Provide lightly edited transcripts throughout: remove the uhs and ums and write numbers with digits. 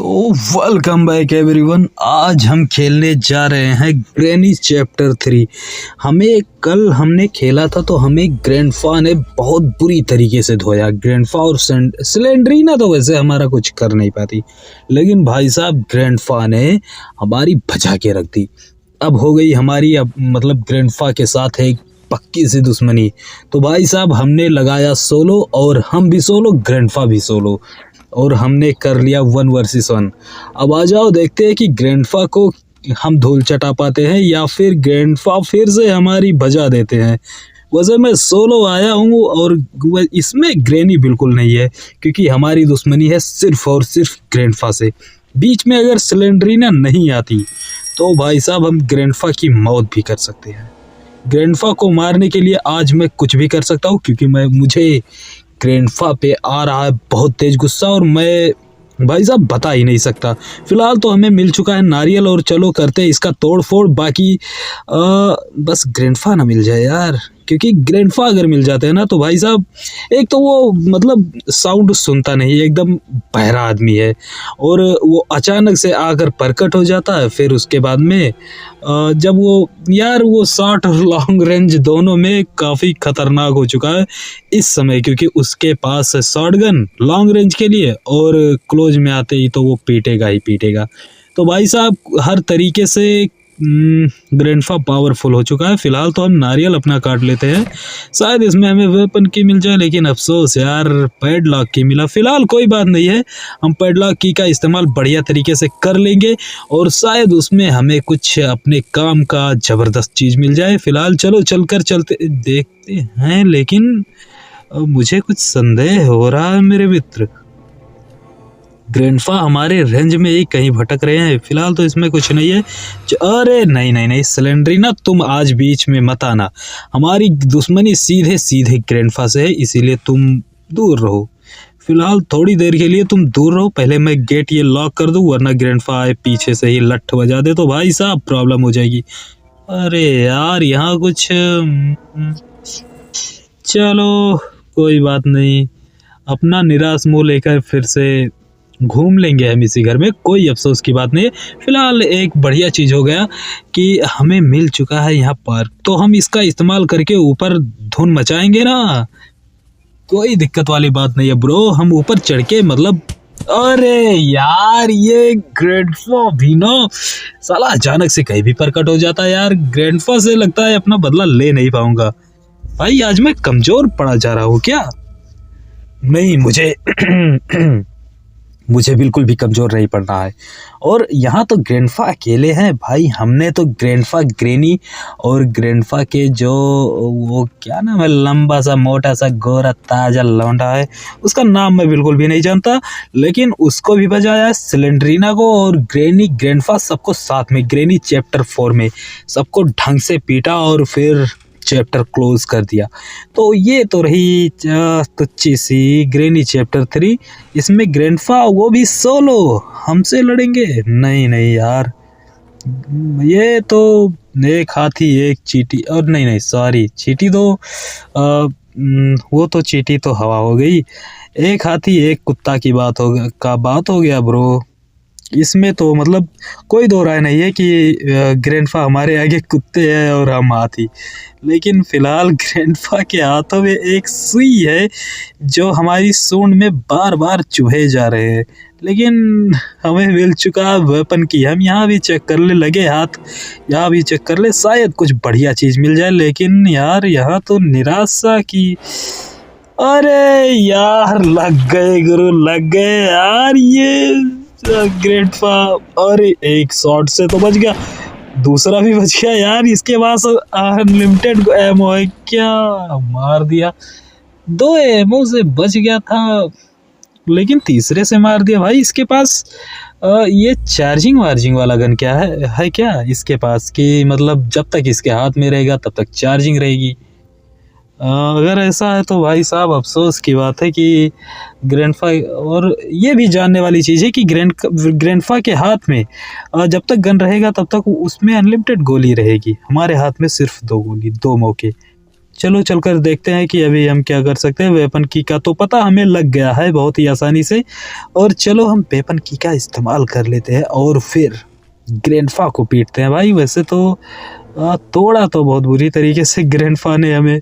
तो welcome back everyone. आज हम खेलने जा रहे हैं ग्रैनी चैप्टर 3। कल हमने खेला था तो हमें ग्रैंडफा ने बहुत बुरी तरीके से धोया। ग्रैंडफा और स्लेंडरीना तो वैसे हमारा कुछ कर नहीं पाती, लेकिन भाई साहब ग्रैंडफा ने हमारी बचा के रख दी। अब हो गई हमारी मतलब ग्रैंडफा के साथ एक पक्की सी दुश्मनी। तो भाई साहब हमने लगाया सोलो, और हम भी सोलो, ग्रैंडफा भी सोलो, और हमने कर लिया 1 वर्सेस 1। अब आ जाओ देखते हैं कि ग्रैंडफा को हम धूल चटा पाते हैं या फिर ग्रैंडफा फिर से हमारी बजा देते हैं। वैसे मैं सोलो आया हूँ और इसमें ग्रैनी बिल्कुल नहीं है, क्योंकि हमारी दुश्मनी है सिर्फ और सिर्फ ग्रैंडफा से। बीच में अगर स्लेंडरीना नहीं आती तो भाई साहब हम ग्रैंडफा की मौत भी कर सकते हैं। ग्रैंडफा को मारने के लिए आज मैं कुछ भी कर सकता हूँ, क्योंकि मुझे ग्रैंडफा पे आ रहा है बहुत तेज गुस्सा, और मैं भाई साहब बता ही नहीं सकता। फिलहाल तो हमें मिल चुका है नारियल, और चलो करते हैं इसका तोड़ फोड़। बाकी बस ग्रैंडफा ना मिल जाए यार, क्योंकि ग्रैंडफा अगर मिल जाते हैं ना तो भाई साहब एक तो वो मतलब साउंड सुनता नहीं, एकदम बहरा आदमी है, और वो अचानक से आकर प्रकट हो जाता है। फिर उसके बाद में जब वो 60 और लॉन्ग रेंज दोनों में काफ़ी खतरनाक हो चुका है इस समय, क्योंकि उसके पास है शॉटगन लॉन्ग रेंज के लिए, और क्लोज में आते ही तो वो पीटेगा ही पीटेगा। तो भाई साहब हर तरीके से ग्रैंडफा पावरफुल हो चुका है। फिलहाल तो हम नारियल अपना काट लेते हैं, शायद इसमें हमें वेपन की मिल जाए, लेकिन अफसोस यार पैडलॉक की मिला। फिलहाल कोई बात नहीं है, हम पैडलॉक की का इस्तेमाल बढ़िया तरीके से कर लेंगे, और शायद उसमें हमें कुछ अपने काम का ज़बरदस्त चीज़ मिल जाए। फिलहाल चलो चलते देखते हैं, लेकिन मुझे कुछ संदेह हो रहा है मेरे मित्र। ग्रैंडफा हमारे रेंज में ही कहीं भटक रहे हैं। फिलहाल तो इसमें कुछ नहीं है। अरे नहीं स्लेंडरीना, तुम आज बीच में मत आना। हमारी दुश्मनी सीधे सीधे ग्रैंडफा से है, इसीलिए तुम दूर रहो। फिलहाल थोड़ी देर के लिए तुम दूर रहो। पहले मैं गेट ये लॉक कर दूं, वरना ग्रैंडफा आए पीछे से ही लठ बजा दे तो भाई साहब प्रॉब्लम हो जाएगी। अरे यार यहाँ कुछ चलो कोई बात नहीं, अपना निराश मुँह लेकर फिर से घूम लेंगे हम इसी घर में, कोई अफसोस की बात नहीं है। फिलहाल एक बढ़िया चीज़ हो गया कि हमें मिल चुका है यहाँ पर, तो हम इसका इस्तेमाल करके ऊपर धुन मचाएंगे ना, कोई दिक्कत वाली बात नहीं है ब्रो। हम ऊपर चढ़ के मतलब अरे यार ये ग्रैंडफा भी ना साला अचानक से कहीं भी प्रकट हो जाता है यार। ग्रैंडफा से लगता है अपना बदला ले नहीं पाऊंगा। भाई आज मैं कमजोर पड़ा जा रहा हूँ क्या? नहीं, मुझे बिल्कुल भी कमज़ोर नहीं पड़ रहा है। और यहाँ तो ग्रैंडफा अकेले हैं भाई। हमने तो ग्रैंडफा, ग्रैनी और ग्रैंडफा के जो वो क्या नाम है, लंबा सा मोटा सा गोरा ताजा लौंडा है, उसका नाम मैं बिल्कुल भी नहीं जानता, लेकिन उसको भी बजाया, स्लेंडरीना को और ग्रैंडफा सबको साथ में ग्रैनी चैप्टर 4 में सबको ढंग से पीटा, और फिर चैप्टर क्लोज कर दिया। तो ये तो रही तुच्छी सी ग्रैनी चैप्टर 3। इसमें ग्रैंडफा वो भी सोलो हमसे लड़ेंगे? नहीं यार, ये तो एक हाथी एक चींटी, और नहीं सॉरी, चींटी तो वो तो चींटी तो हवा हो गई। एक हाथी एक कुत्ता की बात हो गया ब्रो। इसमें तो मतलब कोई दो राय नहीं है कि ग्रैंडफा हमारे आगे कुत्ते हैं और हम हाथी, लेकिन फिलहाल ग्रैंडफा के हाथों में एक सुई है जो हमारी सूंड में बार बार चुभे जा रहे हैं, लेकिन हमें मिल चुका वेपन की। हम यहाँ भी चेक कर ले, लगे हाथ यहाँ भी चेक कर ले, शायद कुछ बढ़िया चीज़ मिल जाए। लेकिन यार यहाँ तो निराशा की, अरे यार लग गए गुरु, लग गए यार ये ग्रैंडफा। अरे एक शॉट से तो बच गया, दूसरा भी बच गया यार। इसके पास अनलिमिटेड एमो है, क्या मार दिया। 2 एमो से बच गया था, लेकिन तीसरे से मार दिया भाई। इसके पास ये चार्जिंग वार्जिंग वाला गन क्या है क्या इसके पास, कि मतलब जब तक इसके हाथ में रहेगा तब तक चार्जिंग रहेगी। अगर ऐसा है तो भाई साहब अफसोस की बात है कि ग्रैंडफा, और ये भी जानने वाली चीज़ है कि ग्रैंडफा के हाथ में जब तक गन रहेगा तब तक उसमें अनलिमिटेड गोली रहेगी। हमारे हाथ में सिर्फ 2 गोली, 2 मौके। चलो चलकर देखते हैं कि अभी हम क्या कर सकते हैं। वेपन की का तो पता हमें लग गया है बहुत ही आसानी से, और चलो हम वेपन की का इस्तेमाल कर लेते हैं और फिर ग्रैंडफा को पीटते हैं। भाई वैसे तो तोड़ा तो बहुत बुरी तरीके से ग्रैंडफा ने हमें।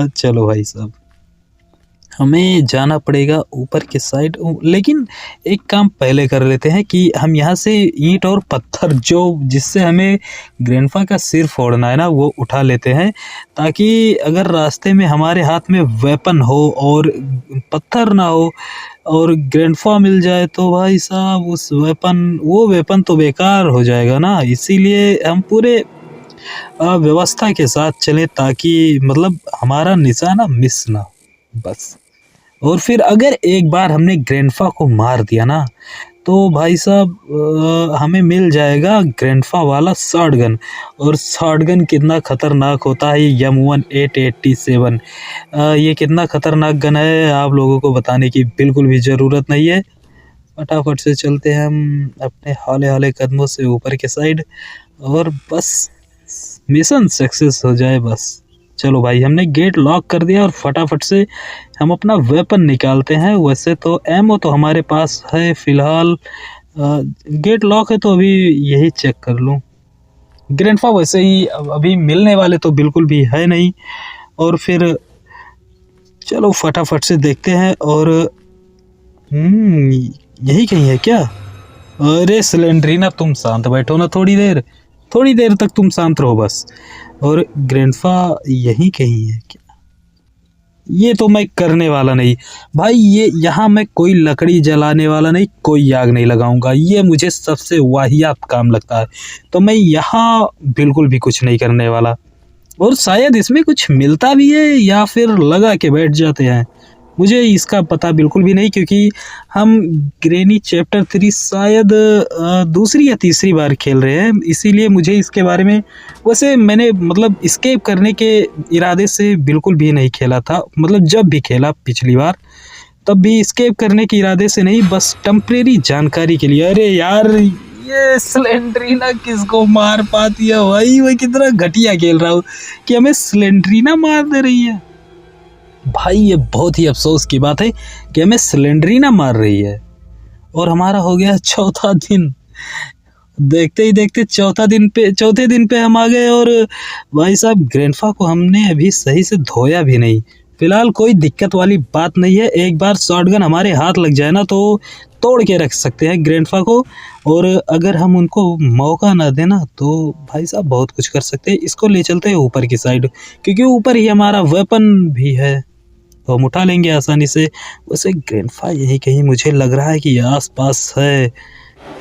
चलो भाई साहब, हमें जाना पड़ेगा ऊपर के साइड, लेकिन एक काम पहले कर लेते हैं कि हम यहाँ से ईंट और पत्थर जो जिससे हमें ग्रैंडफा का सिर फोड़ना है ना वो उठा लेते हैं, ताकि अगर रास्ते में हमारे हाथ में वेपन हो और पत्थर ना हो और ग्रैंडफा मिल जाए तो भाई साहब वो वेपन तो बेकार हो जाएगा ना। इसीलिए हम पूरे व्यवस्था के साथ चलें ताकि मतलब हमारा निशाना मिस ना हो बस। और फिर अगर एक बार हमने ग्रैंडफा को मार दिया ना तो भाई साहब हमें मिल जाएगा ग्रैंडफा वाला शॉट गन। और शॉट गन कितना ख़तरनाक होता है ये M1887। ये कितना ख़तरनाक गन है आप लोगों को बताने की बिल्कुल भी ज़रूरत नहीं है। फटाफट से चलते हैं हम अपने हौले हौले कदमों से ऊपर के साइड, और बस मिशन सक्सेस हो जाए बस। चलो भाई, हमने गेट लॉक कर दिया और फटाफट से हम अपना वेपन निकालते हैं। वैसे तो एमओ तो हमारे पास है फ़िलहाल, गेट लॉक है तो अभी यही चेक कर लूँ। ग्रैंडफा वैसे ही अभी मिलने वाले तो बिल्कुल भी है नहीं। और फिर चलो फटाफट से देखते हैं। और यही कहीं है क्या? अरे सिलेंड्रीना, तुम शांत बैठो ना थोड़ी देर तक तुम शांत रहो बस। और ग्रैंडफा यहीं कहीं है क्या? ये तो मैं करने वाला नहीं भाई, ये यहाँ मैं कोई लकड़ी जलाने वाला नहीं, कोई आग नहीं लगाऊंगा, ये मुझे सबसे वाहियात काम लगता है। तो मैं यहाँ बिल्कुल भी कुछ नहीं करने वाला। और शायद इसमें कुछ मिलता भी है या फिर लगा के बैठ जाते हैं, मुझे इसका पता बिल्कुल भी नहीं, क्योंकि हम ग्रेनी चैप्टर 3 शायद दूसरी या तीसरी बार खेल रहे हैं, इसीलिए मुझे इसके बारे में, वैसे मैंने मतलब एस्केप करने के इरादे से बिल्कुल भी नहीं खेला था। मतलब जब भी खेला पिछली बार तब भी एस्केप करने के इरादे से नहीं, बस टेम्परेरी जानकारी के लिए। अरे यार, ये स्लेंड्रीना किसको मार पाती है भाई? मैं कितना घटिया खेल रहा हूँ कि हमें स्लेंड्रीना मार दे रही है भाई। ये बहुत ही अफसोस की बात है कि हमें स्लेंड्रीना मार रही है। और हमारा हो गया चौथा दिन। देखते ही देखते चौथे दिन पे हम आ गए। और भाई साहब, ग्रैंडफा को हमने अभी सही से धोया भी नहीं। फिलहाल कोई दिक्कत वाली बात नहीं है, एक बार शॉटगन हमारे हाथ लग जाए ना तो तोड़ के रख सकते हैं ग्रैंडफा को। और अगर हम उनको मौका ना देना तो भाई साहब बहुत कुछ कर सकते हैं। इसको ले चलते हैं ऊपर की साइड, क्योंकि ऊपर ही हमारा वेपन भी है तो हम उठा लेंगे आसानी से। वैसे ग्रैंडफा यही कहीं मुझे लग रहा है कि आस पास है।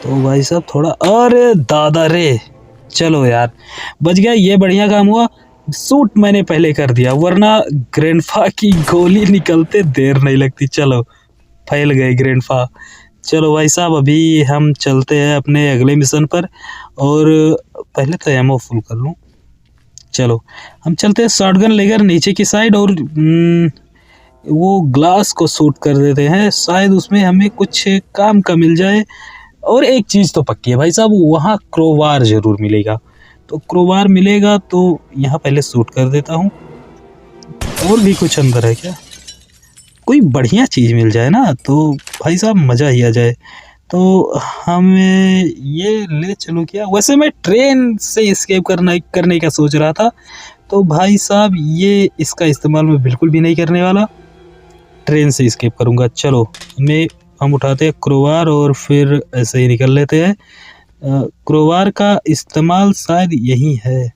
तो भाई साहब थोड़ा, अरे दादा रे, चलो यार बच गया, ये बढ़िया काम हुआ। सूट मैंने पहले कर दिया, वरना ग्रैंडफा की गोली निकलते देर नहीं लगती। चलो फैल गए ग्रैंडफा। चलो भाई साहब, अभी हम चलते हैं अपने अगले मिशन पर। और पहले तो एमओ फुल कर लूँ। चलो हम चलते हैं शॉटगन लेकर नीचे की साइड, और वो ग्लास को शूट कर देते हैं, शायद उसमें हमें कुछ काम का मिल जाए। और एक चीज़ तो पक्की है भाई साहब, वहाँ क्रोवार ज़रूर मिलेगा। तो क्रोवार मिलेगा तो यहाँ पहले शूट कर देता हूँ। और भी कुछ अंदर है क्या? कोई बढ़िया चीज़ मिल जाए ना तो भाई साहब मज़ा ही आ जाए। तो हमें ये ले चलो क्या? वैसे मैं ट्रेन से एस्केप करने का सोच रहा था, तो भाई साहब ये इसका इस्तेमाल मैं बिल्कुल भी नहीं करने वाला, ट्रेन से एस्केप करूँगा। चलो हम उठाते हैं क्रोवार और फिर ऐसे ही निकल लेते हैं। क्रोवार का इस्तेमाल शायद यही है,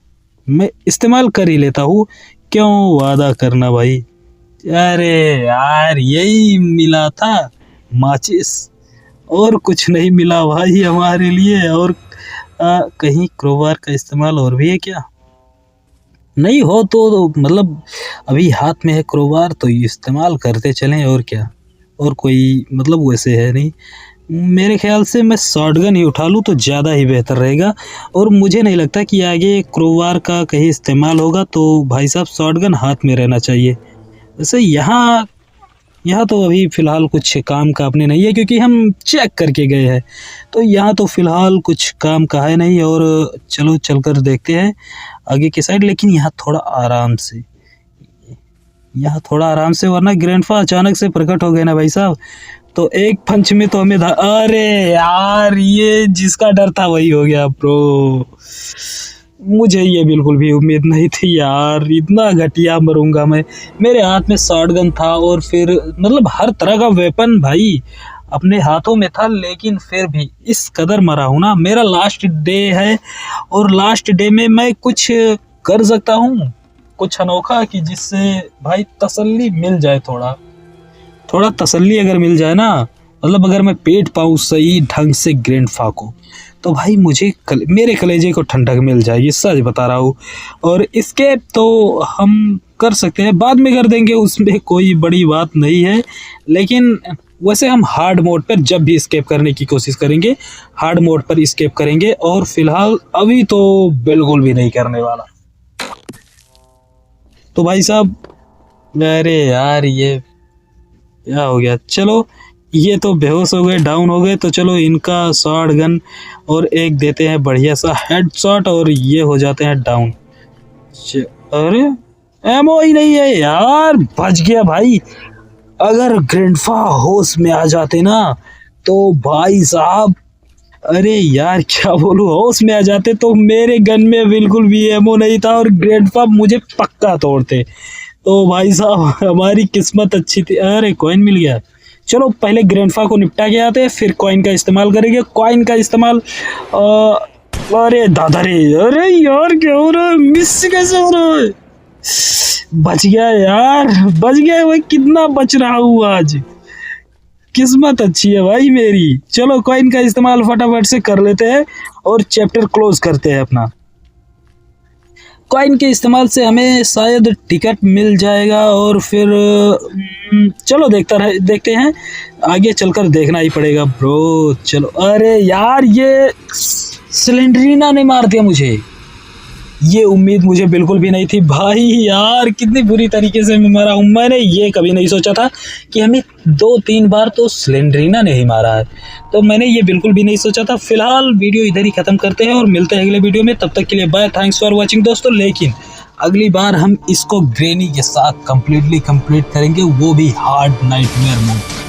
मैं इस्तेमाल कर ही लेता हूँ, क्यों वादा करना भाई। अरे यार, यही मिला था माचिस, और कुछ नहीं मिला भाई हमारे लिए। और कहीं क्रोवार का इस्तेमाल और भी है क्या? नहीं हो तो मतलब अभी हाथ में है क्रोवार तो इस्तेमाल करते चलें, और क्या। और कोई मतलब वैसे है नहीं, मेरे ख्याल से मैं शॉटगन ही उठा लूँ तो ज़्यादा ही बेहतर रहेगा। और मुझे नहीं लगता कि आगे क्रोवार का कहीं इस्तेमाल होगा, तो भाई साहब शॉटगन हाथ में रहना चाहिए। वैसे यहाँ तो अभी फ़िलहाल कुछ काम का अपने नहीं है, क्योंकि हम चेक करके गए हैं, तो यहाँ तो फ़िलहाल कुछ काम का है नहीं। और चलो चलकर देखते हैं आगे की साइड, लेकिन यहाँ थोड़ा आराम से, यहाँ थोड़ा आराम से, वरना ग्रैंडफा अचानक से प्रकट हो गए ना भाई साहब, तो एक पंच में तो हमें अरे यार, ये जिसका डर था वही हो गया ब्रो। मुझे ये बिल्कुल भी उम्मीद नहीं थी यार, इतना घटिया मरूंगा मैं। मेरे हाथ में शॉटगन था और फिर मतलब हर तरह का वेपन भाई अपने हाथों में था, लेकिन फिर भी इस कदर मरा हूं ना। मेरा लास्ट डे है और लास्ट डे में मैं कुछ कर सकता हूँ, कुछ अनोखा, कि जिससे भाई तसल्ली मिल जाए, थोड़ा तसल्ली अगर मिल जाए ना, मतलब अगर मैं पेट पाऊँ सही ढंग से ग्रैंडफा को, तो भाई मुझे मेरे कलेजे को ठंडक मिल जाएगी, सच बता रहा हूँ। और एस्केप तो हम कर सकते हैं, बाद में कर देंगे, उसमें कोई बड़ी बात नहीं है। लेकिन वैसे हम हार्ड मोड पर जब भी एस्केप करने की कोशिश करेंगे, हार्ड मोड पर एस्केप करेंगे, और फिलहाल अभी तो बिल्कुल भी नहीं करने वाला। तो भाई साहब, अरे यार ये क्या हो गया? चलो, ये तो बेहोश हो गए, डाउन हो गए, तो चलो इनका शॉट गन और एक देते हैं बढ़िया सा हेडशॉट और ये हो जाते हैं डाउन। अरे एमओ ही नहीं है यार, बच गया भाई। अगर ग्रैंडफा होश में आ जाते ना तो भाई साहब, अरे यार क्या बोलूं, होश में आ जाते तो मेरे गन में बिल्कुल भी एमओ नहीं था और ग्रैंडफा मुझे पक्का तोड़ते। तो भाई साहब हमारी किस्मत अच्छी थी। अरे कॉइन मिल गया। चलो पहले ग्रैंडफा को निपटा के आते हैं, फिर कॉइन का इस्तेमाल करेंगे। कॉइन का इस्तेमाल अरे दादा रे, अरे यार क्या हो रहा है, मिस कैसे हो रहा है? बच गया यार, बच गया भाई, कितना बच रहा हूँ आज, किस्मत अच्छी है भाई मेरी। चलो कॉइन का इस्तेमाल फटाफट से कर लेते हैं और चैप्टर क्लोज करते हैं अपना। कॉइन के इस्तेमाल से हमें शायद टिकट मिल जाएगा और फिर चलो देखते हैं, आगे चलकर देखना ही पड़ेगा ब्रो। चलो, अरे यार ये सिलेंडरीना ने मार दिया मुझे, ये उम्मीद मुझे बिल्कुल भी नहीं थी भाई। यार कितनी बुरी तरीके से मैं मरा हूँ, मैंने ये कभी नहीं सोचा था कि हमें 2-3 बार तो सिलेंडरीना ने ही मारा है, तो मैंने ये बिल्कुल भी नहीं सोचा था। फिलहाल वीडियो इधर ही खत्म करते हैं और मिलते हैं अगले वीडियो में, तब तक के लिए बाय, थैंक्स फॉर वॉचिंग दोस्तों। लेकिन अगली बार हम इसको ग्रेनी के साथ कंप्लीट करेंगे, वो भी हार्ड नाइटमेयर मोड।